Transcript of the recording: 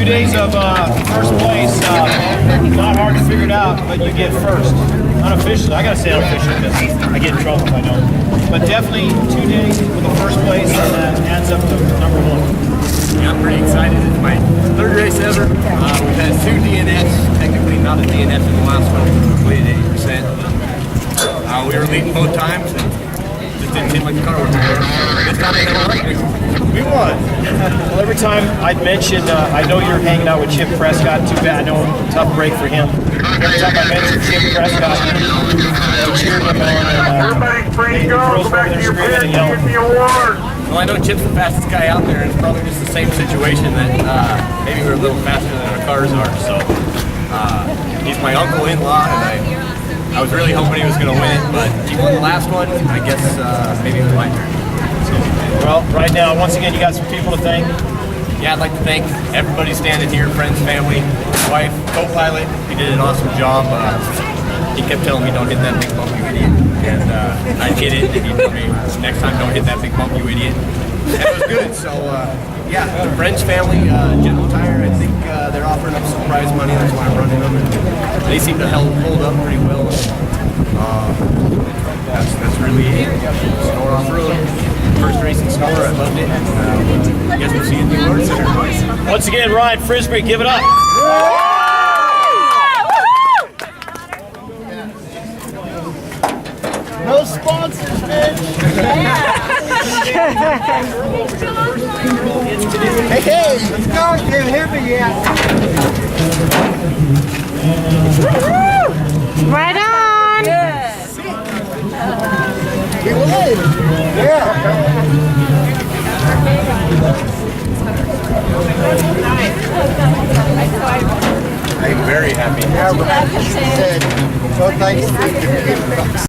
2 days of first place. Not hard to figure it out, but you get first. Unofficially, I gotta say unofficially because I get in trouble if I don't. But definitely 2 days with the first place and then adds up to number 1. Yeah, I'm pretty excited. It's my third race ever. We've had 2 DNFs, technically not a DNF in the last one. We completed 80%. We were leading both times and just didn't seem like the car was there. This time We won. Well, every time I'd mention, I know you're hanging out with Chip Prescott. Too bad, I know, tough break for him. Every time I mention Chip Prescott, they cheer him on and they girls back to your screaming and yelling. Well, I know Chip's the fastest guy out there, and it's probably just the same situation that maybe we're a little faster than our cars are. So he's my uncle-in-law, and I was really hoping he was going to win it, but he won the last one. I guess maybe it was my turn. Well, right now, once again, you got some people to thank. Yeah, I'd like to thank everybody standing here, friends, family, wife, co-pilot. He did an awesome job. He kept telling me, don't hit that big bump, you idiot. And I'd hit it, and he'd tell me, next time, don't hit that big bump, you idiot. And it was good. So, yeah, the friends, family, General Tire, I think they're offering up some prize money. That's why I'm running them. And they seem to hold up pretty well. That's really it. SNORE off-road. First race in SNORE, I loved it. I guess we'll see you in the awards center. Once again, Ryan Frisby, give it up. No sponsors, bitch. Hey, let's go. You can't hear me yet. Right on. We won. Yeah. I'm very happy. Yeah, but she said, so thanks for